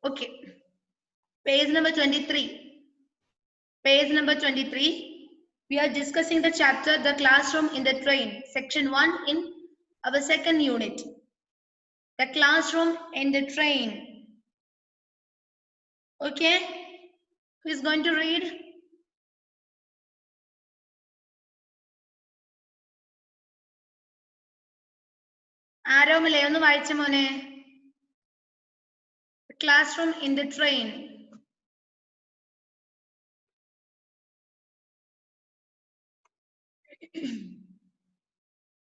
Okay. Page number 23. Page number 23. We are discussing the chapter The Classroom in the Train, section 1 in our second unit. The classroom in the train. Okay. Who is going to read? ആരോമലേ ഒന്ന് വായിച്ച മോനെ. The classroom in the train.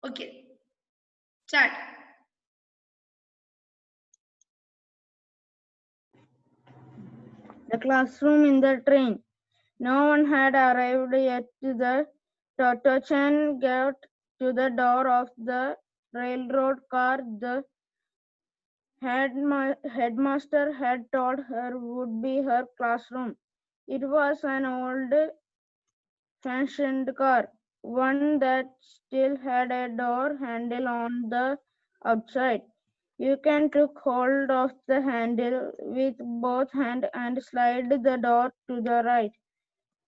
Okay. Start. The classroom in the train. No one had arrived yet. The Toto-chan got to the door of the railroad car. The headmaster had told her would be her classroom. It was an old-fashioned car, one that still had a door handle on the outside. You can take hold of the handle with both hands and slide the door to the right.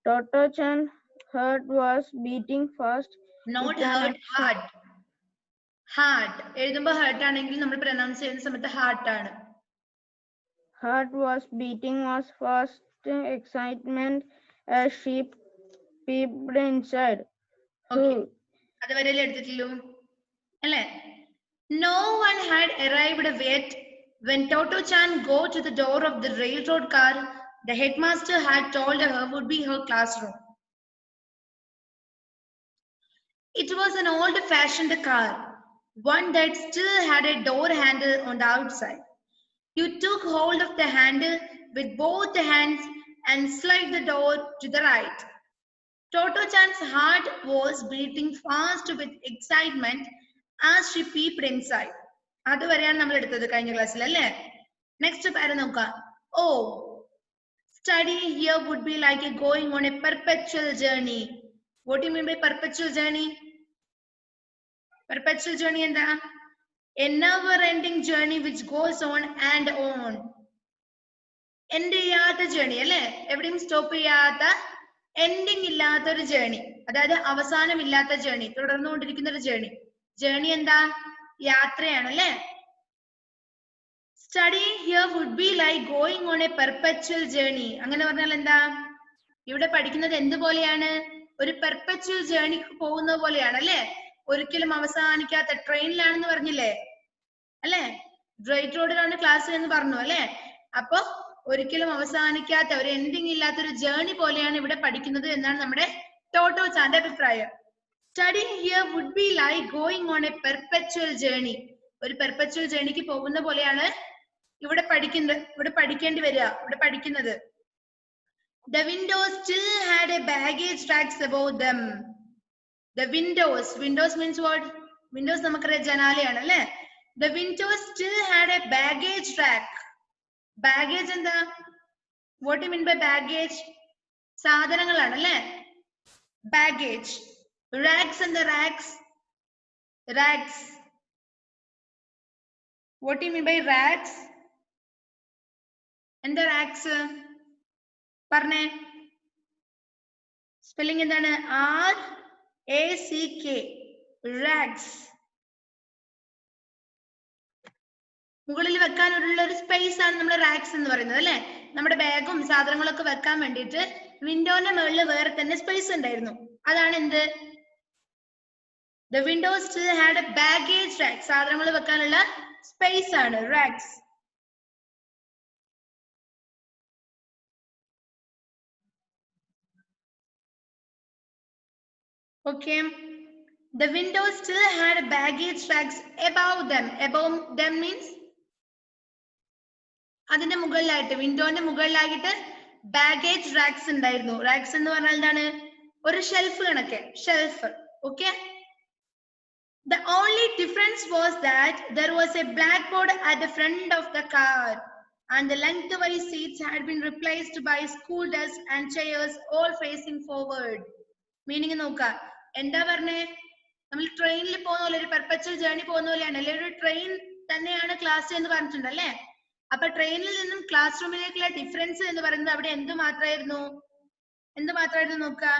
Toto-chan's heart was beating fast. Not hurt, hard. Heart. എഴുതുമ്പോൾ heart ആണെങ്കിൽ നമ്മൾ pronounce ചെയ്യുന്ന സമയത്ത് heart ആണ്. Heart was beating was fast excitement as she peeped inside. Okay. അതുവരെയല്ലേ എടുത്തിട്ടുള്ളൂ അല്ലേ? No one had arrived yet when Toto-chan go to the door of the railroad car. The headmaster had told her would be her classroom. It was an old-fashioned car, one that still had a door handle on the outside. You took hold of the handle with both hands and slid the door to the right. Toto-chan's heart was beating fast with excitement as she peeped inside. അതുവരെയാണ് നമ്മൾ എടുത്തത് കഴിഞ്ഞ ക്ലാസ്സിൽ അല്ലേ? Next പാര നോക്കാം. Oh, study here would be like a going on a perpetual journey. What do you mean by perpetual journey? Perpetual journey എന്താ? A never-ending journey which goes on and on. End ചെയ്യാത്ത journey അല്ലേ? എവിടെയും stop ചെയ്യാത്ത, ending ഇല്ലാത്ത ഒരു journey, അതായത് അവസാനമില്ലാത്ത journey, തുടർന്നുകൊണ്ടിരിക്കുന്ന ഒരു journey. Journey എന്താ? യാത്രയാണ് അല്ലേ? Study here would be like going on a perpetual journey. അങ്ങനെ പറഞ്ഞാൽ എന്താ? ഇവിടെ പഠിക്കുന്നത് എന്തുപോലെയാണ്? ഒരു പെർപെച്വൽ ജേണിക്ക് പോകുന്ന പോലെയാണ് അല്ലേ? ഒരിക്കലും അവസാനിക്കാത്ത ട്രെയിനിലാണെന്ന് പറഞ്ഞില്ലേ അല്ലേ? ഡ്രൈറ്റ് റോഡിലാണ് ക്ലാസ് എന്ന് പറഞ്ഞു അല്ലേ? അപ്പൊ ഒരിക്കലും അവസാനിക്കാത്ത, ഒരു എൻഡിങ് ഇല്ലാത്ത ഒരു ജേണി പോലെയാണ് ഇവിടെ പഠിക്കുന്നത് എന്നാണ് നമ്മുടെ ടോട്ടോ-ചാന്റെ അഭിപ്രായം. Study here would be like going on a perpetual journey. ഒരു പെർപെച്വൽ ജേണിക്ക് പോകുന്ന പോലെയാണ് ഇവിടെ പഠിക്കേണ്ടി വരിക, ഇവിടെ പഠിക്കുന്നത്. The windows still had a baggage racks above them. The windows means what? Windows നമുക്കറിയാം ജനാലയാണ് അല്ലേ? The windows still had a baggage rack. Baggage എന്താ? What do you mean by baggage? സാധനങ്ങളാണ് അല്ലേ? Baggage. Racks എന്താ? Racks. What do you mean by racks? എന്താ racks? പറഞ്ഞേ. Spelling എന്താണ്? RACK. Racks. മുകളിൽ വെക്കാനുള്ള ഒരു സ്പേസ് ആണ് നമ്മൾ റാക്സ് എന്ന് പറയുന്നത് അല്ലെ? നമ്മുടെ ബാഗും സാധനങ്ങളൊക്കെ വെക്കാൻ വേണ്ടിയിട്ട് വിൻഡോന്റെ മുകളിൽ വേറെ തന്നെ സ്പേസ് ഉണ്ടായിരുന്നു. അതാണ് എന്ത്? The windows still had a baggage rack. സാധനങ്ങൾ വെക്കാനുള്ള സ്പേസ് ആണ് റാക്സ്. Okay. The windows still had baggage racks above them. Above them means അതിന്റെ മുകളിലായിട്ട്, വിൻഡോന്റെ മുകളിലായിട്ട് ബാഗേജ് റാക്സ് ഉണ്ടായിരുന്നു. റാക്സ് എന്ന് പറഞ്ഞാൽ എന്താണ്? ഒരു ഷെൽഫ് കണക്കെ, shelf. Okay. The only difference was that there was a blackboard at the front of the car and the lengthwise seats had been replaced by school desks and chairs all facing forward. Meaning നോക്ക, എന്താ പറഞ്ഞേ? നമ്മൾ ട്രെയിനിൽ പോകുന്ന പോലെ, ഒരു perpetual journey പോകുന്ന പോലെയാണ് അല്ലെ? ഒരു ട്രെയിൻ തന്നെയാണ് ക്ലാസ് എന്ന് പറഞ്ഞിട്ടുണ്ട് അല്ലേ? അപ്പൊ ട്രെയിനിൽ നിന്നും ക്ലാസ് റൂമിലേക്കുള്ള ഡിഫറൻസ് എന്ന് പറയുന്നത് അവിടെ എന്ത് മാത്രമായിരുന്നു നോക്കുക.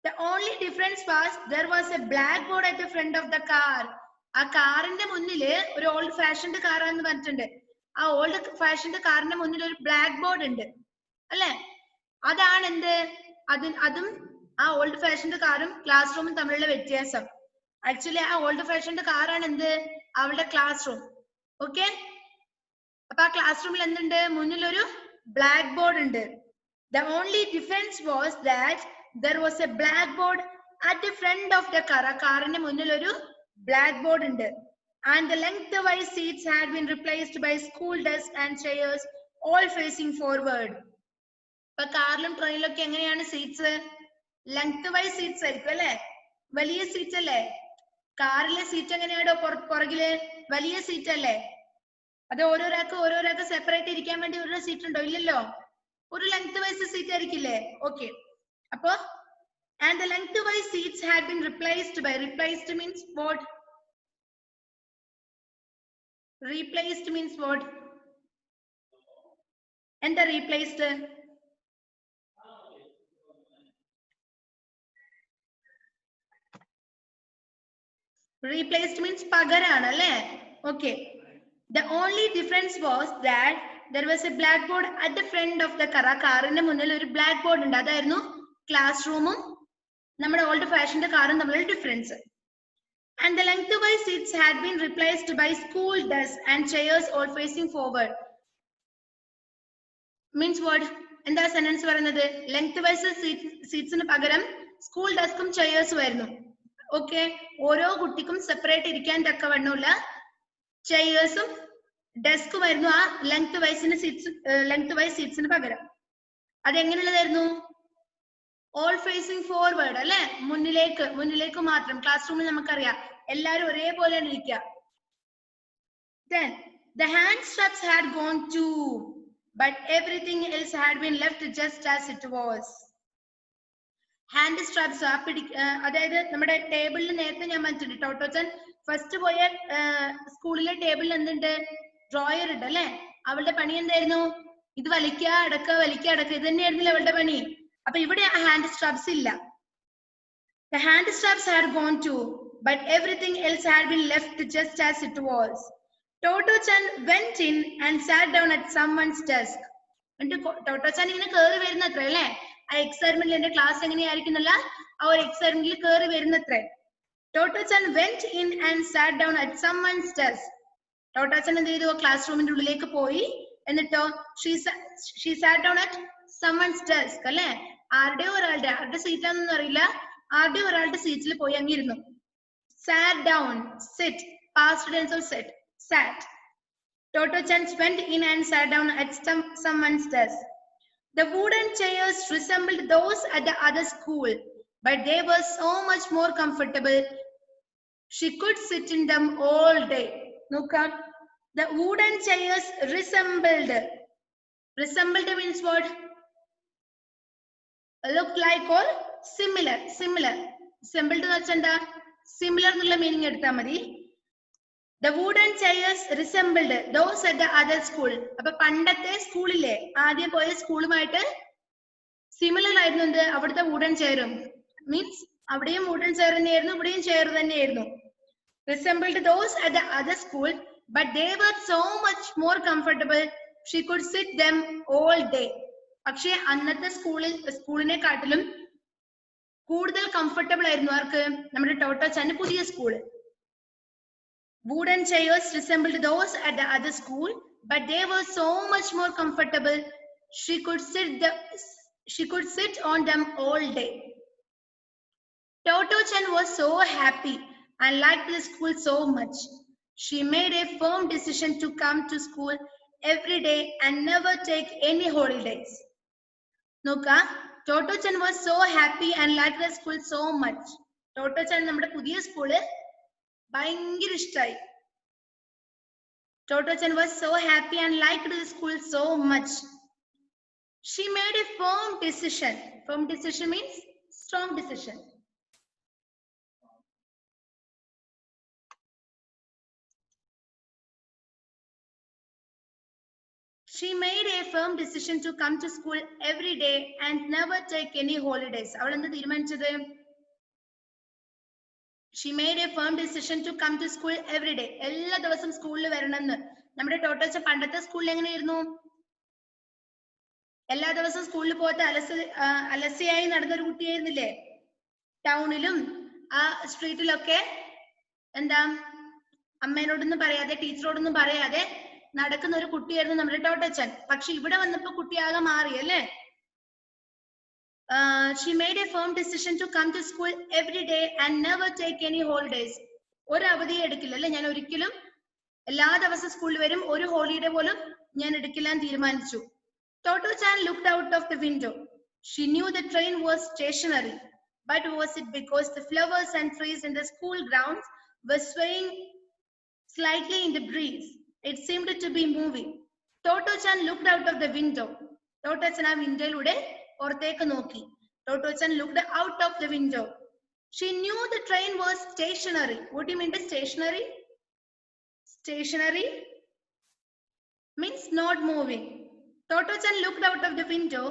The only difference was there was a blackboard at the front of the car. ആ കാറിന്റെ മുന്നില് ഒരു ഓൾഡ് ഫാഷൻഡ് കാറാന്ന് പറഞ്ഞിട്ടുണ്ട്. ആ ഓൾഡ് ഫാഷൻഡ് കാറിന്റെ മുന്നിൽ ഒരു ബ്ലാക്ക് ബോർഡ് ഉണ്ട് അല്ലെ. അതാണ് എന്ത് അതും ആ ഓൾഡ് ഫാഷൻഡ് കാറും ക്ലാസ് റൂമും തമ്മിലുള്ള വ്യത്യാസം. ആക്ച്വലി ആ ഓൾഡ് ഫാഷൻഡ് കാറാണ് എന്ത് അവളുടെ ക്ലാസ് റൂം. ഓക്കെ, അപ്പൊ ആ ക്ലാസ് റൂമിൽ എന്തുണ്ട്? മുന്നിൽ ഒരു ബ്ലാക്ക് ബോർഡ് ഉണ്ട്. The only difference was that there was a blackboard at the front of the car. ആ കാറിന്റെ മുന്നിൽ ഒരു ബ്ലാക്ക് ബോർഡ് ഉണ്ട്. And the lengthwise seats had been replaced by school desks and chairs all facing forward. ഇപ്പൊ കാറിലും ട്രെയിനിലൊക്കെ എങ്ങനെയാണ് seats? ലെങ്ത്വൈസ് seats ആയിരിക്കും അല്ലെ, വലിയ സീറ്റ് അല്ലേ. കാറിലെ സീറ്റ് എങ്ങനെയാണോ പുറകില് വലിയ സീറ്റ് അല്ലേ? അത് ഓരോരാൾക്ക് സെപ്പറേറ്റ് ഇരിക്കാൻ വേണ്ടി ഒരു സീറ്റ് ഉണ്ടോ? ഇല്ലല്ലോ, ഒരു ലെങ്ത്വൈസ് സീറ്റ് ആയിരിക്കില്ലേ. ഓക്കെ, അപ്പൊ and the lengthwise seats had been replaced means what? Replaced means what? എന്താ replaced? Replaced means പകരാണ് അല്ലേ. Okay, the only difference was that there was a blackboard at the front of the car. കാറിന്റെ മുന്നിൽ ഒരു black board ഉണ്ട്. അതായിരുന്നു class റൂമും നമ്മുടെ old fashioned കാറും തമ്മിലുള്ള difference. And the lengthwise seats had been replaced by school desks and chairs all facing forward. Means what? എന്താ സെന്റൻസ് പറയുന്നത്? ലെങ്ത്വൈസ് സീറ്റ്സിന് പകരം സ്കൂൾ ഡെസ്കും ചെയേഴ്സും ആയിരുന്നു. ഓക്കെ, ഓരോ കുട്ടിക്കും സെപ്പറേറ്റ് ഇരിക്കാൻ തക്കവണ്ണമുള്ള ചെയേഴ്സും ഡെസ്കും ആയിരുന്നു ആ ലെങ്ത്വൈസ് സീറ്റ്സിന് പകരം. അതെങ്ങനെയുള്ളതായിരുന്നു? ഓൾ ഫേസിംഗ് ഫോർവേഡ് അല്ലെ, മുന്നിലേക്ക് മാത്രം. ക്ലാസ് റൂമിൽ നമുക്കറിയാം എല്ലാരും ഒരേപോലെയാണ് ഇരിക്കുക. Then the hand straps had gone too, but everything else had been left just as it was. Hand straps അതായത് നമ്മുടെ ടേബിളിൽ നേരത്തെ ഞാൻ പറഞ്ഞിട്ടുണ്ട്, ടോട്ടോച്ചൻ ഫസ്റ്റ് പോയ സ്കൂളിലെ ടേബിളിൽ എന്തുണ്ട്? ഡ്രോയർ ഉണ്ട് അല്ലെ. അവളുടെ പണി എന്തായിരുന്നു? ഇത് വലിക്കുക അടക്കുക ഇത് തന്നെയായിരുന്നില്ല അവളുടെ പണി. അപ്പൊ ഇവിടെ ആ ഹാൻഡ് സ്ട്രാപ്സ് ഇല്ല. The hand straps had gone too, but everything else had been left just as it was. Toto-chan went in and sat down at someone's desk. Toto-chan ഇങ്ങനെ കേറി വരുന്നത്രേ അല്ലേ. ആ എക്സൈറ്റ്മെന്റിൽ എന്റെ ക്ലാസ് എങ്ങനെയായിരിക്കുന്നില്ല, ആ ഒരു എക്സൈറ്റ്മെന്റിൽ കേറി വരുന്നത്രേ. Toto-chan went in and sat down at someone's desk. Toto-chan എന്ത് ചെയ്തു? ക്ലാസ് റൂമിന്റെ ഉള്ളിലേക്ക് പോയി. എന്നിട്ടോ she sat down at someone's desk അല്ലെ. ആരുടെ സീറ്റാണെന്നൊന്നും അറിയില്ല, ആരുടെയോ ഒരാളുടെ സീറ്റിൽ പോയി അങ്ങിരുന്നു. Sat down, sit, past tense of sit, sat. Toto-chan went in and sat down at someone's desk. The wooden chairs resembled those at the other school, but they were so much more comfortable. She could sit in them all day. Noka, the wooden chairs resembled means what? Look like or similar. Resembled എന്ന് വെച്ചാൽ എന്താ? Similar എന്നുള്ള meaning എടുത്താൽ മതി. The wooden chairs resembled those at the other school. അപ്പൊ പണ്ടത്തെ സ്കൂളിലെ ആദ്യം പോയ സ്കൂളുമായിട്ട് സിമിലർ ആയിരുന്നു എന്ത്? അവിടുത്തെ വുഡൻ ചെയറും. മീൻസ് അവിടെയും വുഡൻ ചെയർ തന്നെയായിരുന്നു, ഇവിടെയും ചെയർ തന്നെയായിരുന്നു. Resembled those at the other school, but they were so much more comfortable. She could sit them all day. പക്ഷേ അന്നത്തെ സ്കൂളിനെ കാട്ടിലും കൂടുതൽ കംഫർട്ടബിൾ ആയിരുന്നു ആർക്ക്? നമ്മുടെ ടോട്ടോ-ചാന്റെ പുതിയ school. Wooden chairs resembled those at the other school, but they were so much more comfortable. She could sit on them all day. Toto-chan was so happy and liked the school so much. She made a firm decision to come to school every day and never take any holidays. Noka, Toto-chan was so happy and liked the school so much. Toto-chan നമ്മുടെ പുതിയ school ഭയങ്കര ഇഷ്ടായി. Toto-chan was so happy and liked the school so much. She made a firm decision. Firm decision means strong decision. She made a firm decision to come to school every day and never take any holidays. അവൾ എന്ത് തീരുമാനിച്ചത്? She made a firm decision to come to school every day. എല്ലാ ദിവസവും സ്കൂളിൽ വരണമെന്ന്. നമ്മുടെ ടോട്ടോച്ച പണ്ടത്തെ സ്കൂളിൽ എങ്ങനെയായിരുന്നു? എല്ലാ ദിവസവും സ്കൂളിൽ പോകാത്ത അലസിയായി നടന്ന ഒരു കുട്ടിയായിരുന്നില്ലേ? ടൗണിലും ആ സ്ട്രീറ്റിലൊക്കെ എന്താ അമ്മേനോടൊന്നും പറയാതെ ടീച്ചറോടൊന്നും പറയാതെ നടക്കുന്ന ഒരു കുട്ടിയായിരുന്നു നമ്മുടെ ടോട്ടോച്ചൻ. പക്ഷെ ഇവിടെ വന്നപ്പോ കുട്ടിയാകെ മാറി അല്ലേ? She made a firm decision to come to school every day and never take any holidays. ഒരു അവധി എടുക്കില്ല അല്ലെ? ഞാൻ ഒരിക്കലും എല്ലാ ദിവസവും സ്കൂളിൽ വരും, ഒരു ഹോളിഡേ പോലും ഞാൻ എടുക്കില്ല എന്ന് തീരുമാനിച്ചു. Toto-chan looked out of the window. She knew the train was stationary, but was it because the flowers and trees in the school grounds were swaying slightly in the breeze? It seemed to be moving. Toto-chan looked out of the window. Toto-chan ആ വിൻഡോയിലൂടെ പുറത്തേക്ക് നോക്കി. Toto-chan looked out of the window. She knew the train was stationary. What do you mean by stationary? Stationary means not moving. Toto-chan looked out of the window.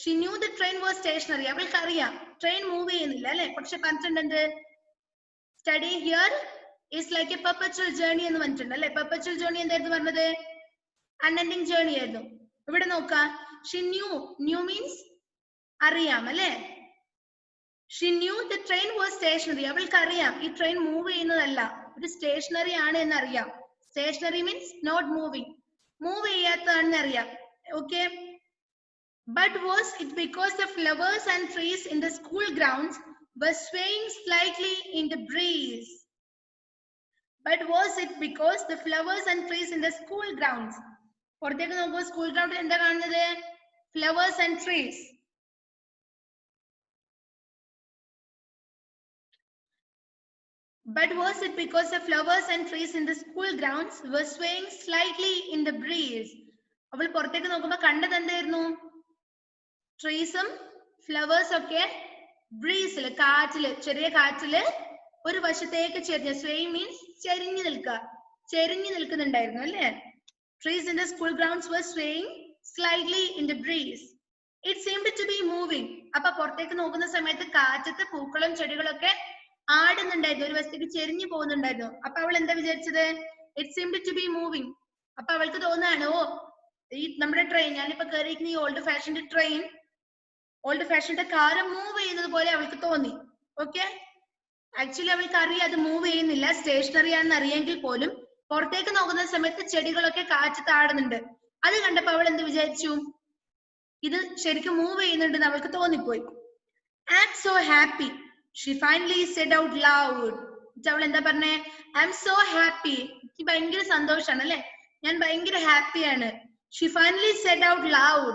She knew the train was stationary. അവൾക്ക് അറിയാം train move ചെയ്യുന്നില്ല അല്ലെ? പക്ഷെ പറഞ്ഞിട്ടുണ്ട് study here is like A perpetual journey എന്ന് പറഞ്ഞിട്ടുണ്ട് അല്ലെ? Perpetual journey എന്തായിരുന്നു പറഞ്ഞത്? അൺഎൻഡിങ് ജേർണി ആയിരുന്നു. ഇവിടെ നോക്കാം, she knew means അറിയാം അല്ലെ? She knew the train was stationary. അവൾക്ക് അറിയാം ഈ ട്രെയിൻ മൂവ് ചെയ്യുന്നതല്ല, ഒരു സ്റ്റേഷനറി ആണ് എന്നറിയാം. Stationary means not moving, move ചെയ്യാത്തതാണെന്ന് അറിയാം. Okay, but was it because the flowers and trees in the school grounds were swaying slightly in the breeze? But was it because the flowers and trees in the school grounds? പുറത്തേക്ക് നോക്കുമ്പോൾ school ഗ്രൗണ്ടിൽ എന്താ കാണുന്നത്? Flowers and trees. But was it because the flowers and trees in the school grounds were swaying slightly in the breeze? അവൾ പുറത്തേക്ക് നോക്കുമ്പോ കണ്ടത് എന്തായിരുന്നു? ട്രീസും ഫ്ലവേഴ്സും ഒക്കെ ബ്രീസില്, കാറ്റില്, ചെറിയ കാറ്റില് ഒരു വശത്തേക്ക് ചെരിഞ്ഞ, swaying means ചെരിഞ്ഞു നിൽക്കുക, ചെരിഞ്ഞു നിൽക്കുന്നുണ്ടായിരുന്നു അല്ലേ? Trees in the school grounds were swaying slightly in the breeze. It seemed to be moving. അപ്പൊ പുറത്തേക്ക് നോക്കുന്ന സമയത്ത് കാറ്റത്ത് പൂക്കളും ചെടികളൊക്കെ ആടുന്നുണ്ടായിരുന്നു, ഒരു വശത്തേക്ക് ചെരിഞ്ഞു പോകുന്നുണ്ടായിരുന്നു. അപ്പൊ അവൾ എന്താ വിചാരിച്ചത്? It seemed to be moving. അപ്പൊ അവൾക്ക് തോന്നുകയാണ്, ഓ ഈ നമ്മുടെ ട്രെയിൻ, ഞാനിപ്പോ കയറിയിരിക്കുന്ന ഈ ഓൾഡ് ഫാഷന്റെ ട്രെയിൻ, ഓൾഡ് ഫാഷന്റെ കാറ് മൂവ് ചെയ്യുന്നത് പോലെ അവൾക്ക് തോന്നി. ഓക്കെ, ആക്ച്വലി അവൾക്ക് അറിയാം അത് മൂവ് ചെയ്യുന്നില്ല, സ്റ്റേഷനറി ആണെന്ന് അറിയെങ്കിൽ പോലും പുറത്തേക്ക് നോക്കുന്ന സമയത്ത് ചെടികളൊക്കെ കാറ്റ് താടുന്നുണ്ട്. അത് കണ്ടപ്പോ അവൾ എന്ത് വിചാരിച്ചു? ഇത് ശരിക്കും മൂവ് ചെയ്യുന്നുണ്ടെന്ന് അവൾക്ക് തോന്നിപ്പോയി. I'm so happy, she finally said out loud. അവൾ എന്താ പറഞ്ഞേ? I'm so happy, എനിക്ക് ഭയങ്കര സന്തോഷാണ് അല്ലെ, ഞാൻ ഭയങ്കര ഹാപ്പിയാണ്. She finally said out loud.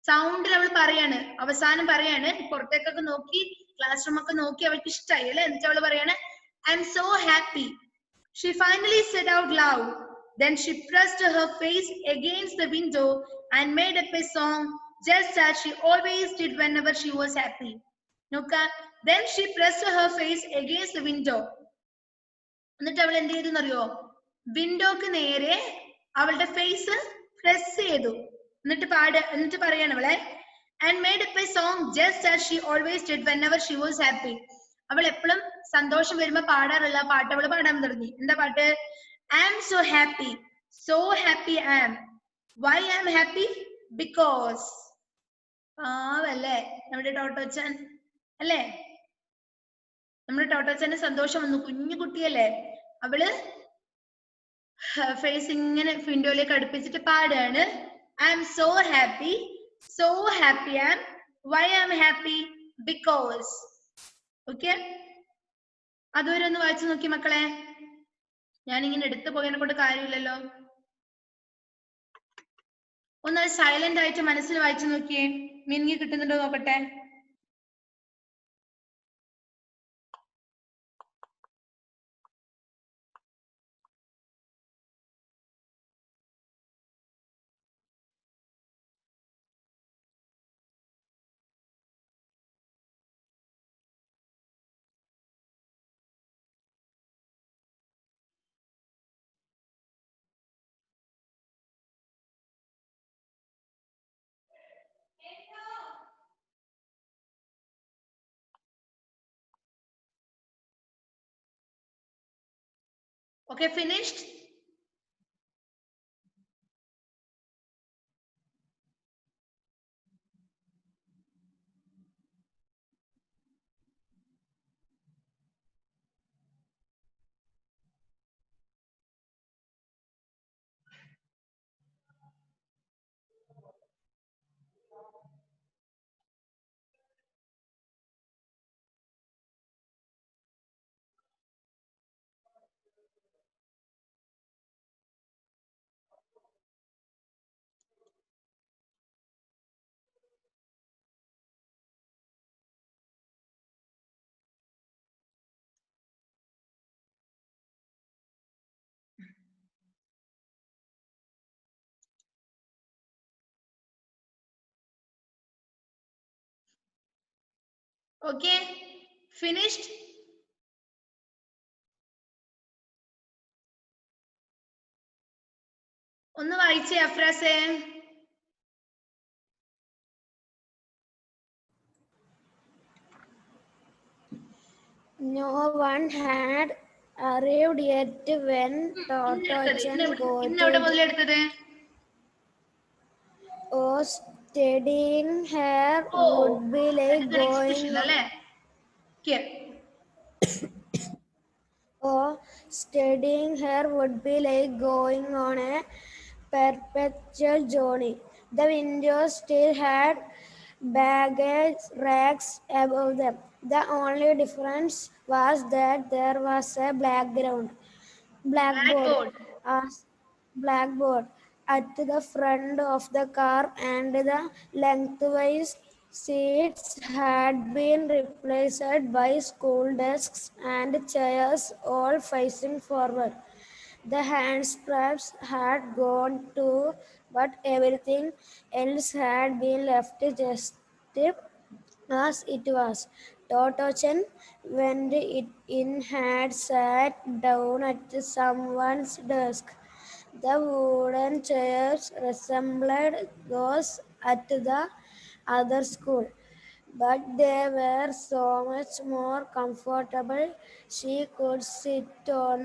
സൗണ്ടിൽ അവൾ പറയാണ്, അവസാനം പറയാണ്, പുറത്തേക്കൊക്കെ നോക്കി, ക്ലാസ് റൂം ഒക്കെ നോക്കി അവൾക്ക് ഇഷ്ടമായി അല്ലെ, എന്നിട്ട് അവൾ പറയാണ് I'm so happy. She finally said out loud. Then she pressed her face against the window and made up a song just as she always did whenever she was happy. നോക്ക, then she pressed her face against the window. എന്നിട്ട് അവൾ എന്ത് ചെയ്തു എന്നറിയോ? വിൻഡോക്ക് നേരെ അവളുടെ face press ചെയ്തു. എന്നിട്ട് പറയാണ് അവളെ, and made up a song just as she always did whenever she was happy. അവൾ എപ്പോഴും സന്തോഷം വരുമ്പോ പാടാറുള്ള പാട്ട് അവൾ പാടാൻ തുടങ്ങി. എന്താ പാട്ട്? I am so happy, so happy I am. Why I am happy? Because. അല്ലേ നമ്മുടെ ടോട്ടോച്ചൻ അല്ലേ? നമ്മുടെ ടോട്ടോച്ചന്റെ സന്തോഷം വന്നു, കുഞ്ഞു കുട്ടിയല്ലേ അവള്, ഫേസ് ഇങ്ങനെ വിൻഡോയിലേക്ക് അടുപ്പിച്ചിട്ട് പാടാണ്, I am so happy, so happy I am. Why I am happy? Because. Okay, അതുവരെ ഒന്ന് വായിച്ചു നോക്കി മക്കളെ. ഞാനിങ്ങനെ എടുത്തു പോയതിനെ കൊണ്ട് കാര്യമില്ലല്ലോ. ഒന്ന് സൈലന്റ് ആയിട്ട് മനസ്സിൽ വായിച്ചു നോക്കിയേ, മീനിങ് കിട്ടുന്നുണ്ടോ നോക്കട്ടെ. Okay, finished? Okay, finished? ഒന്ന് വായിച്ചേ അഫ്രാസേ. No one had arrived yet when Totochan ഇന്നെവിടെ മുതലെടുത്തത്? was studying her would be like going അല്ലേ? studying her would be like going on a perpetual journey. The windows still had baggage racks above them. The only difference was that there was a blackboard at the front of the car, and the lengthwise seats had been replaced by school desks and chairs, all facing forward. The hand straps had gone too, but everything else had been left just as it was. Totochan, when it in had sat down at someone's desk. The wooden chairs resembled those at the other school, but they were so much more comfortable. She could sit on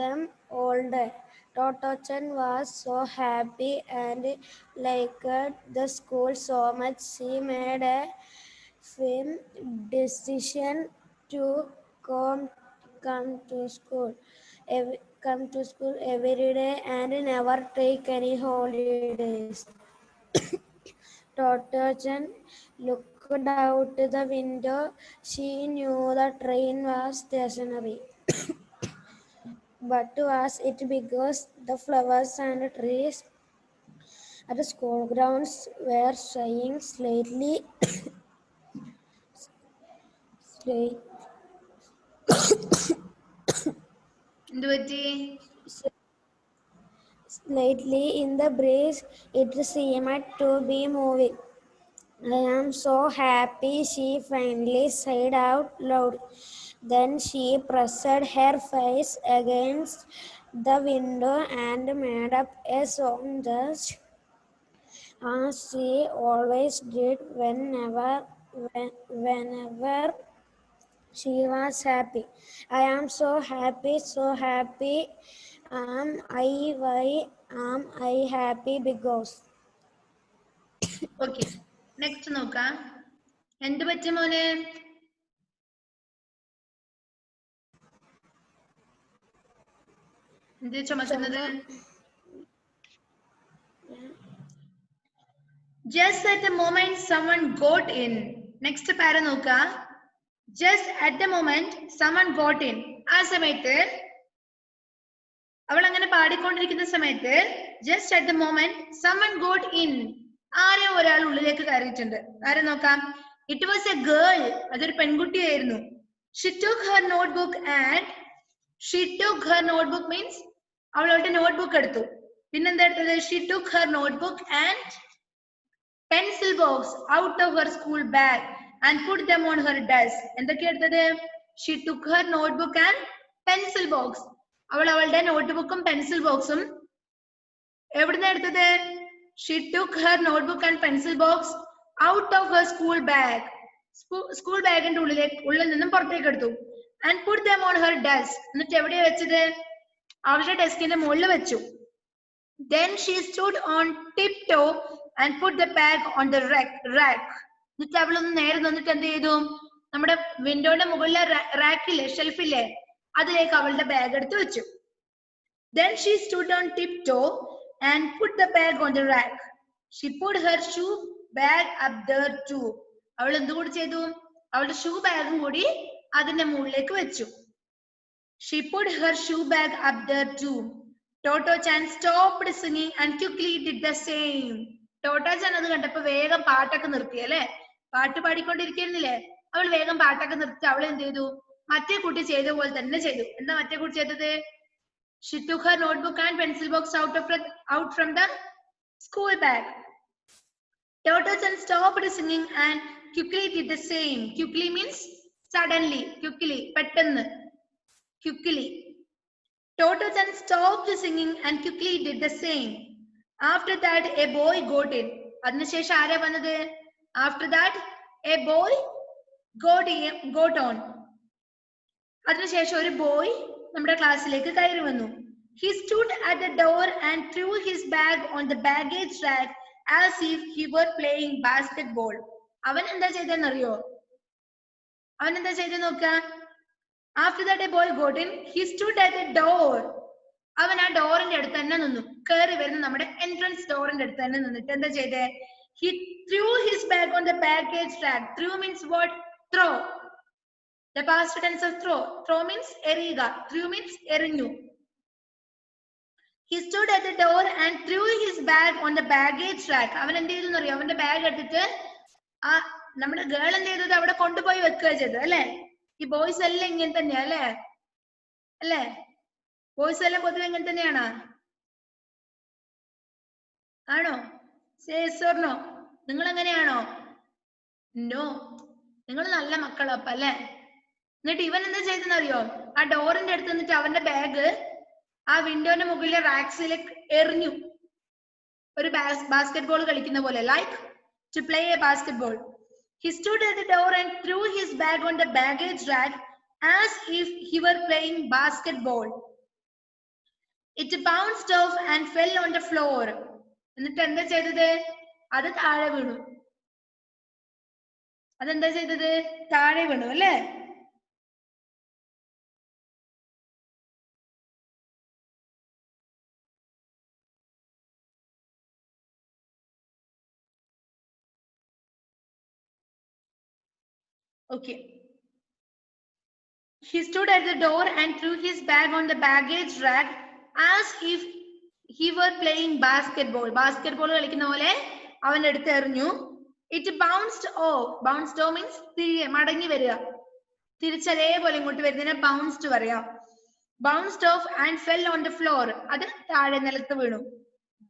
them all day. Totochan was so happy and liked the school so much she made a firm decision to come to school every day and never take any holidays. Totochan looked out the window. She knew the train was stationary. But was it because the flowers and trees at the school grounds were swaying slightly in the breeze? It seemed to be moving. I am so happy, she finally said out loud. Then she pressed her face against the window and made up a song just as she always did whenever she was happy. I am so happy, so happy. Why am I happy? Because. Okay, next നോക്കാം. എന്ത് പറ്റി മോനെ? എന്ത് ചുമക്കുന്നത്? Just at the moment someone got in. Next para നോക്കുക. Just at the moment someone got in. ആ സമയത്ത് അവൾ അങ്ങനെ പാടിക്കൊണ്ടിരിക്കുന്ന സമയത്ത് just at the moment someone got in. ആരോ ഒരാൾ ഉള്ളിലേക്ക് കയറിയിട്ടുണ്ട്. ആരെ നോക്കാം? It was a girl. അതൊരു പെൺകുട്ടിയായിരുന്നു. She took her notebook means അവൾ അവളുടെ നോട്ട്ബുക്ക് എടുത്തു. പിന്നെന്താ എടുത്തത്? She took her notebook and pencil box out of her school bag and put them on her desk. എന്തൊക്കെയാ എടുത്തത്? She took her notebook and pencil box. അവൾ അവളുടെ നോട്ട്ബുക്കും pencil ബോക്സും എവിടുന്ന എടുത്തത്? She took her notebook and pencil box out of her school bag. School ബാഗിന്റെ ഉള്ളിൽ നിന്നും പുറത്തേക്ക് എടുത്തു. And put them on her desk. എന്നിട്ട് എവിടെയാ വെച്ചത്? അവളുടെ ഡെസ്കിന്റെ മുകളിൽ വെച്ചു. Then she stood on tiptoe and put the bag on the rack. എന്നിട്ട് അവളൊന്ന് നേരെ നിന്നിട്ട് എന്ത് ചെയ്തു? നമ്മുടെ വിൻഡോയുടെ മുകളിലെ റാക്കില്ലേ, ഷെൽഫില്ലേ, അതിലേക്ക് അവളുടെ ബാഗ് എടുത്ത് വെച്ചു. Then she stood on tiptoe and put the bag on the rack. She put her shoe bag up there too. അവൾ എന്തുകൂടി ചെയ്തു? അവളുടെ ഷൂ ബാഗും കൂടി അതിന്റെ മുകളിലേക്ക് വെച്ചു. She put her shoe bag up there too. Toto-chan stopped singing and quickly did the same. Toto-chan അത് കണ്ടപ്പോ വേഗം പാട്ടൊക്കെ നിർത്തി അല്ലേ? പാട്ട് പാടിക്കൊണ്ടിരിക്കുന്നില്ലേ? അവൾ വേഗം പാട്ടൊക്കെ നിർത്തി അവൾ എന്ത് ചെയ്തു? മറ്റേ കുട്ടി ചെയ്ത പോലെ തന്നെ ചെയ്തു. എന്താ മറ്റേ കുട്ടി ചെയ്തത്? She took her notebook and pencil box out from the school bag. Toto-chan stopped singing and quickly did the same. Quickly means suddenly. Quickly, pettannu. Quickly. Toto-chan stopped singing and quickly did the same. After that, a boy got in. അതിനുശേഷം ആരാ വന്നത്? After that, a boy got on. അതിനുശേഷം ഒരു boy നമ്മുടെ ക്ലാസ്സിലേക്ക് കയറി വന്നു. He stood at the door and threw his bag on the baggage rack as if he were playing basketball. അവൻ എന്താ ചെയ്തെന്നറിയോ? അവൻ എന്താ ചെയ്തെന്ന് നോക്ക. After that, a boy got in. He stood at the door. അവൻ ആ ഡോറിന്റെ അടുത്ത് തന്നെ നിന്നു. കയറി വരുന്ന നമ്മുടെ എൻട്രൻസ് ഡോറിന്റെ അടുത്ത് തന്നെ നിന്നിട്ട് എന്താ ചെയ്തേ? He threw his bag on the baggage rack. Threw means what? Throw. The past tense of throw. Throw means എറിയുക. Threw means എറിഞ്ഞു. He stood at the door and threw his bag on the baggage rack. അവൻ എന്ത് ചെയ്തു എന്നറിയോ? അവന്റെ bag എടുത്തിട്ട് ആ നമ്മുടെ girl എന്ത് ചെയ്തത്? അവിടെ കൊണ്ടുപോയി വെക്കുക ചെയ്തത് അല്ലെ? ഈ ബോയ്സ് എല്ലാം ഇങ്ങനെ തന്നെയാ അല്ലേ? അല്ലേ? ബോയ്സ് എല്ലാം പൊതുവെ ഇങ്ങനെ തന്നെയാണോ? ആണോ? സേസോർണോ? നിങ്ങൾ എങ്ങനെയാണോ? നോ, നിങ്ങൾ നല്ല മക്കളപ്പ അല്ലേ? എന്നിട്ട് ഇവൻ എന്താ ചെയ്തെന്നറിയോ? ആ ഡോറിന്റെ അടുത്ത് നിന്നിട്ട് അവന്റെ ബാഗ് ആ വിൻഡോന്റെ മുകളിലെ റാക്സിലേക്ക് എറിഞ്ഞു. ഒരു ബാസ്കറ്റ് ബോൾ കളിക്കുന്ന പോലെ, like to play a basket ball. He stood at the door and threw his bag on the baggage rack as if he were playing basketball. It bounced off and fell on the floor. എന്നിട്ട് എന്താ ചെയ്തത്? അത് താഴെ വീണു. അതെന്താ ചെയ്തത്? താഴെ വീണു അല്ലേ? Okay. He stood at the door and threw his bag on the baggage rack as if he were playing basketball. Basketball കളിക്കുന്ന പോലെ അവൻ എടുത്ത് എറിഞ്ഞു. It bounced off. Bounced off means തിരികെ മടങ്ങി വരിക. തിരിച്ചതേപോലെ ഇങ്ങോട്ട് വരുന്നതിനെ bounced പറയാം. Bounced off and fell on the floor. അത് താഴെ നിലത്ത് വീണു.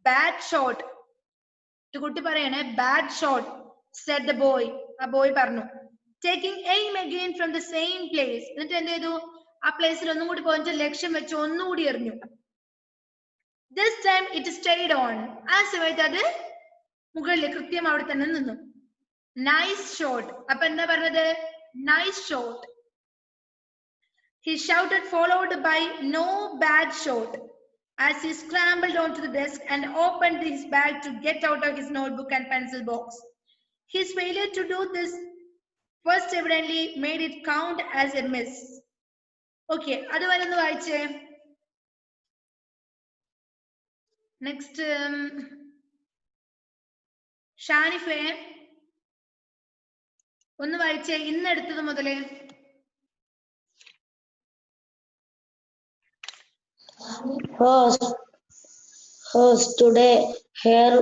Bad shot. കുട്ടി പറയണേ bad shot, said the boy. ആ ബോയ് പറഞ്ഞു. Taking aim again from the same place. എന്നിട്ട് എന്ത് ചെയ്തു? ആ പ്ലേസിൽ ഒന്നും കൂടി പോയിട്ട് ലക്ഷ്യം വെച്ച് ഒന്നുകൂടി എറിഞ്ഞു. This time it stayed on. ആ സമയത്ത് അത് മുകളിൽ കൃത്യം അവിടെ തന്നെ നിന്നു. Nice shot. അപ്പൊ എന്താ പറഞ്ഞത്? Nice shot. He shouted, followed by no bad shot, as he scrambled onto the desk and opened his bag to get out of his notebook and pencil box. His failure to do this first evidently made it count as a miss. Okay, adu varunu vaiche. Next, Shanife, ഒന്ന് വായിച്ചേ. ഇന്ന് എടുത്തത് മുതലേ. Host today her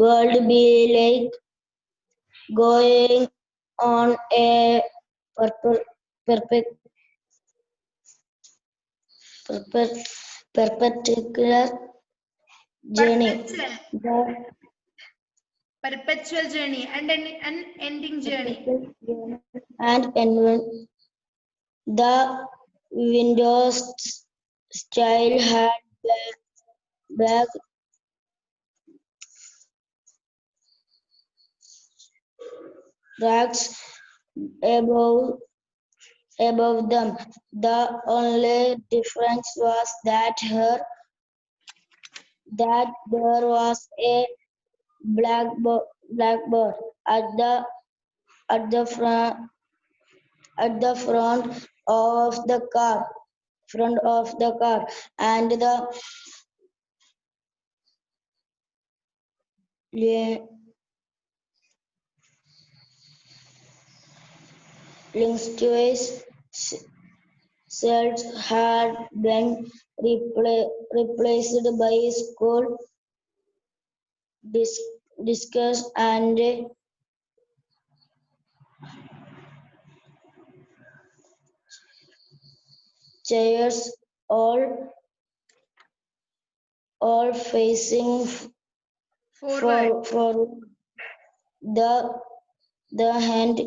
world be like going on a perpendicular journey. Perpetual journey and an unending journey. And the Windows style had black racks above above them. The only difference was that there was a blackboard at the front of the car, and the linguistics cells had been replaced by school discuss and chairs, all facing Forward. forward. The hand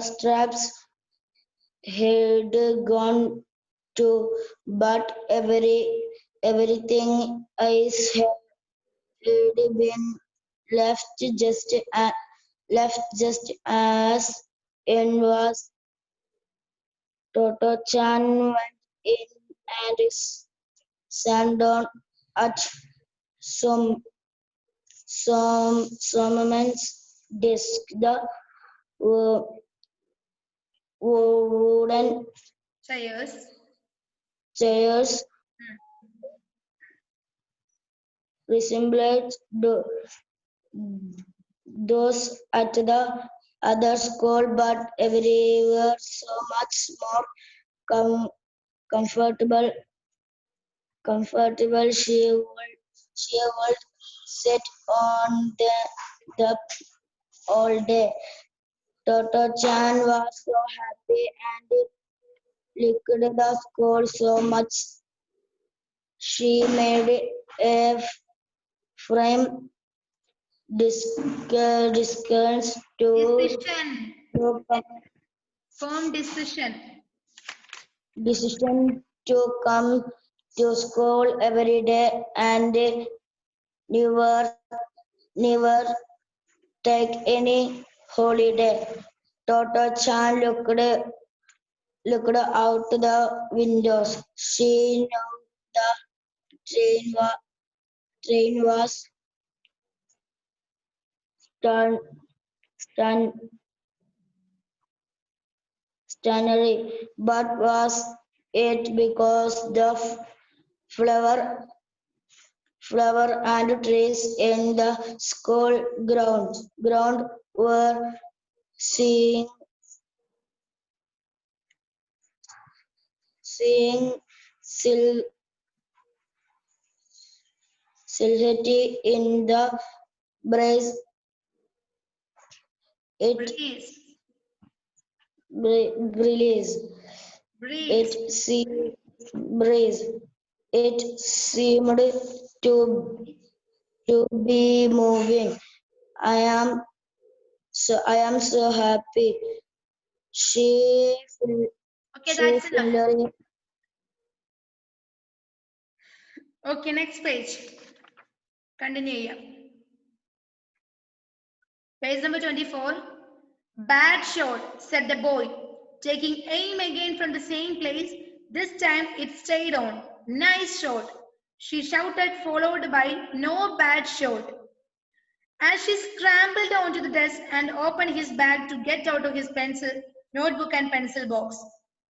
straps had gone too, but everything else had been left just as it was. Toto-chan went in and sat down at Someone's desk. The wooden chairs resembled those at the other school, but everywhere so much more comfortable. She would sit on the all day. Toto-chan was so happy and liked the school so much. She made a firm decision to come to school every day and never take any holiday. Toto-chan looked out the windows. She knew the train was stationary, but was it because the flower and trees in the school ground were seeing silhouette in the breeze. It seemed to be moving. I am so happy. That's enough. Okay, next page. Continue. Page number 24. Bad shot, said the boy, taking aim again from the same place. This time it stayed on. Nice shot, she shouted, followed by no bad shot. As she scrambled onto the desk and opened his bag to get out of his notebook and pencil box.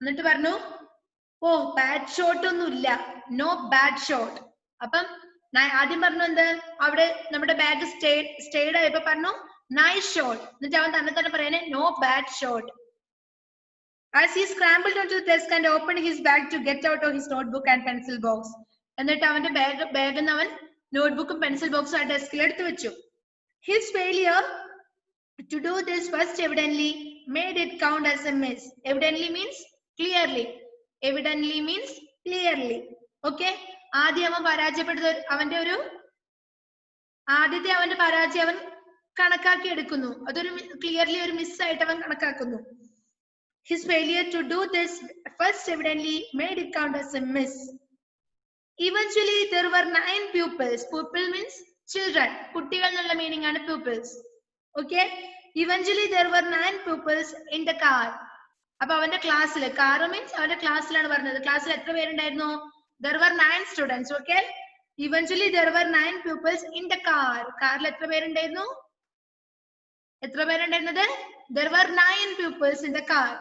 എന്നിട്ട് പറഞ്ഞു, ഓ bad shot ഒന്നുമില്ല, no bad shot. അപ്പം ആദ്യം പറഞ്ഞു എന്ത്, അവിടെ നമ്മുടെ bag stayed ആയപ്പോ പറഞ്ഞു നൈസ് ഷോട്ട്. എന്നിട്ട് അവൻ തന്നെ പറയാനേ no bad shot. As he scrambled onto the desk and opened his bag to get out of his notebook and pencil box. എന്നിട്ട് അവന്റെ ബാഗ് അവൻ നോട്ട്ബുക്കും പെൻസിൽ ബോക്സും ആ ഡെസ്കിൽ എടുത്തു വെച്ചു. His failure to do this first evidently made it count as a miss. Evidently means clearly. Okay. ആദ്യം അവൻ പരാജയപ്പെട്ടത് ആദ്യത്തെ അവന്റെ പരാജയം അവൻ കണക്കാക്കി എടുക്കുന്നു. അതൊരു ക്ലിയർലി ഒരു മിസ്സായിട്ട് അവൻ കണക്കാക്കുന്നു. His failure to do this first evidently made it count as a miss. Eventually there were 9 pupils. Pupil means children. കുട്ടികൾ എന്നുള്ള meaning ആണ് pupils. Okay. eventually there were 9 pupils in the car. അപ്പൊ അവന്റെ ക്ലാസ്സിൽ, car means അവന്റെ ക്ലാസ്സിലാണ് പറഞ്ഞത്. ക്ലാസ്സിൽ എത്ര പേരുണ്ടായിരുന്നു? There were 9 students. Okay. Eventually there were 9 pupils in the car. കാറിൽ എത്ര പേരുണ്ടായിരുന്നു? എത്ര പേരുണ്ടായിരുന്നത്? There were 9 pupils in the car.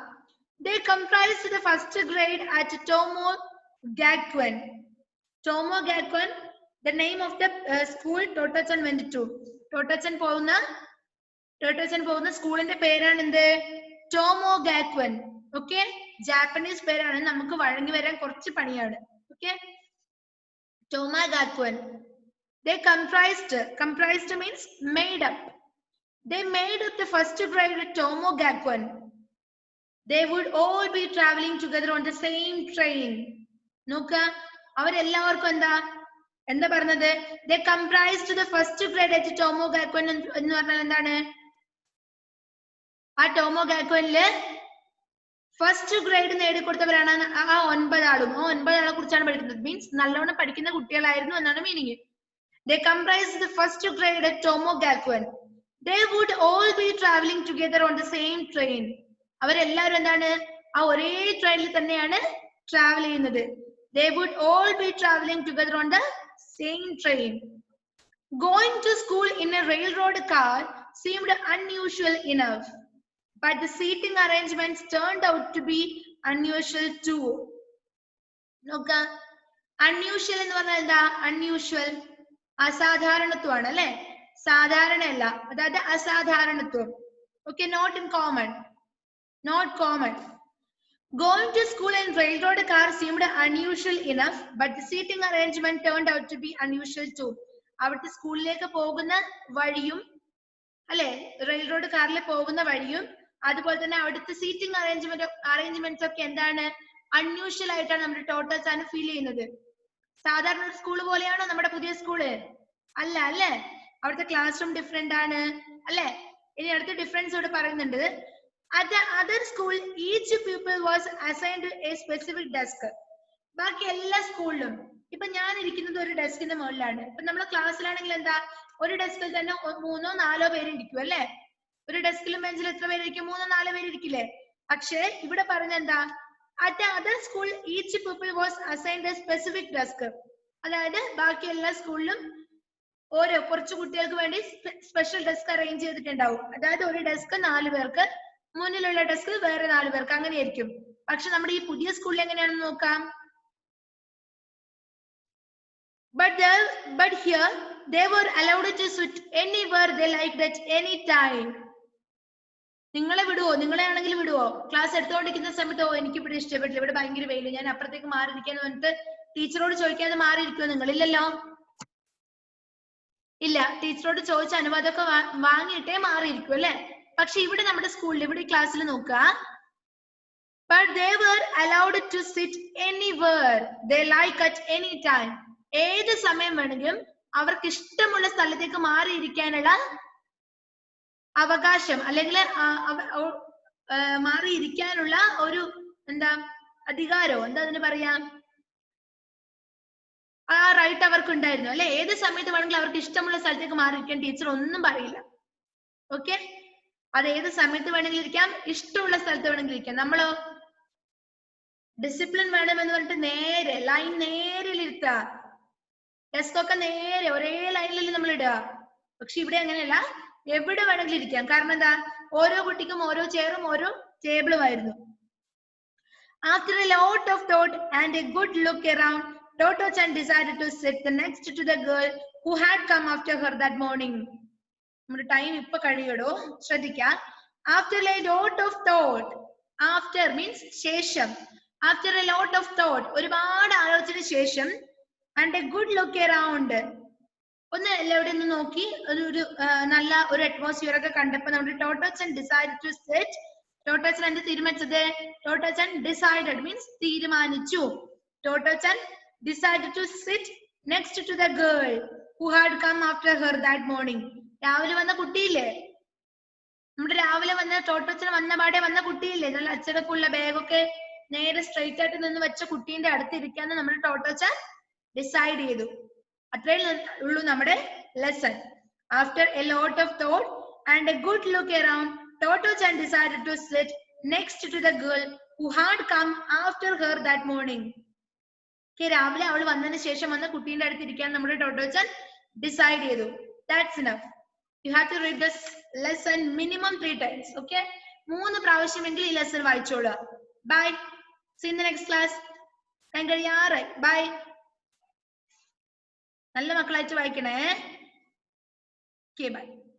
They comprised the first grade at Tomo Gakuen. Tomo Gakuen, the name of the school Totochan went to. Totochan പോകുന്ന സ്കൂളിന്റെ പേരാണ് എന്ത്? Tomo Gakuen. Okay. Japanese പേരാണ്, നമുക്ക് വഴങ്ങി വരാൻ കുറച്ച് പണിയാണ്. Okay. Tomo Gakuen. They comprised means made up. They made up the first grade at Tomo Gakuen. They would all be traveling together on the same train. നോക്ക, അവരെല്ലാവർക്കും എന്താ പറഞ്ഞത്? They comprised the first grade at Tomo Gakuen എന്ന് പറഞ്ഞാൽ എന്താണ്? ആ tomo ഗാക്വനില് first grade നേടിക്കൊടുത്തവരാണ് ആ 9 ആളും. ആ 9 ആളെ കുറിച്ചാണ് പഠിക്കുന്നത്. മീൻസ് നല്ലോണം പഠിക്കുന്ന കുട്ടികളായിരുന്നു എന്നാണ് meaning. They comprised the first grade at Tomo Gakuen. They would all be traveling together on the same train. അവരെല്ലാവരും എന്താണ്? ആ ഒരേ ട്രെയിനിൽ തന്നെയാണ് ട്രാവൽ ചെയ്യുന്നത്. They would all be traveling together on the same train. Going to school in a railroad car seemed unusual enough, but the seating arrangements turned out to be unusual too. നോക്ക, unusual എന്ന് പറഞ്ഞാൽ എന്താ? unusual അസാധാരണത്വമാണ് അല്ലെ? സാധാരണയല്ല, അതായത് അസാധാരണത്വം. Okay, not in common. Not common. Going to school in railroad car seemed unusual enough, but the seating arrangement turned out to be unusual too. അവിടുത്തെ സ്കൂളിലേക്ക് പോകുന്ന വഴിയും അല്ലെ, റെയിൽറോഡ് കാറിൽ പോകുന്ന വഴിയും അതുപോലെ തന്നെ അവിടുത്തെ സീറ്റിംഗ് അറേഞ്ച്മെന്റ്സ് ഒക്കെ എന്താണ്? അൺയൂഷ്വൽ ആയിട്ടാണ് നമ്മുടെ ടോട്ടൽസ് ആണ് ഫീൽ ചെയ്യുന്നത്. സാധാരണ ഒരു സ്കൂൾ പോലെയാണോ നമ്മുടെ പുതിയ സ്കൂള്? അല്ല അല്ലെ, അവിടുത്തെ ക്ലാസ് റൂം ഡിഫറെന്റ് ആണ് അല്ലെ. ഇനി അടുത്ത ഡിഫറൻസ് ഇവിടെ പറയുന്നുണ്ട്. At the other school, each pupil was assigned a specific desk. ബാക്കി എല്ലാ സ്കൂളിലും ഇപ്പൊ ഞാൻ ഇരിക്കുന്നത് ഒരു ഡെസ്കിന്റെ മുകളിലാണ്. ഇപ്പൊ നമ്മളെ ക്ലാസ്സിലാണെങ്കിൽ എന്താ, ഒരു ഡെസ്കിൽ തന്നെ 3 or 4 പേര് ഇരിക്കും അല്ലെ. ഒരു ഡെസ്കിലും ബെഞ്ചിലും എത്ര പേരിരിക്കും? 3 or 4 പേര് ഇരിക്കില്ലേ? പക്ഷെ ഇവിടെ പറഞ്ഞ എന്താ? At the other school, each pupil was assigned a specific desk. അതായത് ബാക്കി എല്ലാ സ്കൂളിലും ഓരോ കുറച്ച് കുട്ടികൾക്ക് വേണ്ടി സ്പെഷ്യൽ ഡെസ്ക് അറേഞ്ച് ചെയ്തിട്ടുണ്ടാവും. അതായത് ഒരു ഡെസ്ക് 4 പേർക്ക്, മുന്നിലുള്ള ഡെസ്ക് വേറെ 4 പേർക്ക്, അങ്ങനെയായിരിക്കും. പക്ഷെ നമ്മുടെ ഈ പുതിയ സ്കൂളിൽ എങ്ങനെയാണെന്ന് നോക്കാം. But here they were allowed to sit anywhere they liked at any time. നിങ്ങളെ വിടുവോ? നിങ്ങളെ ആണെങ്കിൽ വിടുവോ? ക്ലാസ് എടുത്തുകൊണ്ടിരിക്കുന്ന സമയത്ത് എനിക്ക് ഇവിടെ ഇഷ്ടപ്പെട്ടില്ല, ഇവിടെ ഭയങ്കര വെയില്, ഞാൻ അപ്പുറത്തേക്ക് മാറിയിരിക്കാന്ന് പറഞ്ഞിട്ട് ടീച്ചറോട് ചോദിക്കാതെ മാറിയിരിക്കുമോ? നിങ്ങളില്ലല്ലോ. ഇല്ല, ടീച്ചറോട് ചോദിച്ച അനുവാദമൊക്കെ വാങ്ങിയിട്ടേ മാറിയിരിക്കും അല്ലെ. പക്ഷെ ഇവിടെ നമ്മുടെ സ്കൂളിൽ, ഇവിടെ ക്ലാസ്സിൽ നോക്കുക. But they were allowed to sit anywhere they like at any time. ഏത് സമയം വേണമെങ്കിലും അവർക്ക് ഇഷ്ടമുള്ള സ്ഥലത്തേക്ക് മാറിയിരിക്കാനുള്ള അവകാശം, അല്ലെങ്കിൽ മാറിയിരിക്കാനുള്ള ഒരു എന്താ അധികാരോ, എന്താ അതിന് പറയാ, ആ റൈറ്റ് അവർക്ക് ഉണ്ടായിരുന്നു അല്ലെ. ഏത് സമയത്ത് വേണമെങ്കിലും അവർക്ക് ഇഷ്ടമുള്ള സ്ഥലത്തേക്ക് മാറിയിരിക്കാൻ ടീച്ചർ ഒന്നും പറയില്ല. ഓക്കെ, അത് ഏത് സമയത്ത് വേണമെങ്കിലും ഇരിക്കാം, ഇഷ്ടമുള്ള സ്ഥലത്ത് വേണമെങ്കിലും ഇരിക്കാം. നമ്മളോ ഡിസിപ്ലിൻ വേണമെന്ന് പറഞ്ഞിട്ട് നേരെ ലൈൻ നേരിലിരുത്തുക, ഡെസ്ക് ഒക്കെ നേരെ ഒരേ ലൈനിൽ നമ്മൾ ഇടുക. പക്ഷെ ഇവിടെ അങ്ങനെയല്ല, എവിടെ വേണമെങ്കിലും ഇരിക്കാം. കാരണം എന്താ, ഓരോ കുട്ടിക്കും ഓരോ ചെയറും ഓരോ ടേബിളും ആയിരുന്നു. After a lot of thought and a good look around, Toto-chan decided to sit next to the girl who had come after her that morning. നമ്മുടെ ടൈം ഇപ്പൊ കഴിയടോ, ശ്രദ്ധിക്കാം. After a lot of thought, after means ശേഷം, after a lot of thought ഒരുപാട് ആലോചന ശേഷം, and a good look around ഒന്ന് എല്ലാവരും ഒന്ന് നോക്കി, ഒരു നല്ല ഒരു അറ്റ്മോസ്ഫിയർ ഒക്കെ കണ്ടപ്പോ നമ്മുടെ Toto-chan decided to sit. Toto-chan എന്ത് തീരുമാനിച്ചത്? Toto-chan decided means തീരുമാനിച്ചു. Toto-chan decided to sit next to the girl who had come after her that morning. രാവിലെ വന്ന കുട്ടിയില്ലേ, നമ്മുടെ രാവിലെ വന്ന Toto-chan വന്ന പാടെ വന്ന കുട്ടിയില്ലേ, നല്ല അച്ചടക്കമുള്ള ബാഗൊക്കെ നേരെ സ്ട്രൈറ്റ് ആയിട്ട് നിന്ന് വെച്ച കുട്ടീന്റെ അടുത്ത് ഇരിക്കാന്ന് നമ്മുടെ Toto-chan ഡിസൈഡ് ചെയ്തു. അത്രേ ഉള്ളൂ നമ്മുടെ lesson. After a lot of thought and a good look around, Toto-chan decided to sit next to the girl who had come after her that morning. രാവിലെ അവൾ വന്നതിന് ശേഷം വന്ന കുട്ടീന്റെ അടുത്ത് ഇരിക്കാൻ നമ്മുടെ ടോട്ടോച്ചാൻ ഡിസൈഡ് ചെയ്തു. That's enough. You have to read this lesson minimum 3 times. Okay? 3 പ്രാവശ്യമെങ്കിലും ഈ lesson വായിച്ചോളുക. Bye. See you in the next class. കഴിയാറായി. Bye. നല്ല മക്കളായിട്ട് വായിക്കണേ. Okay, bye.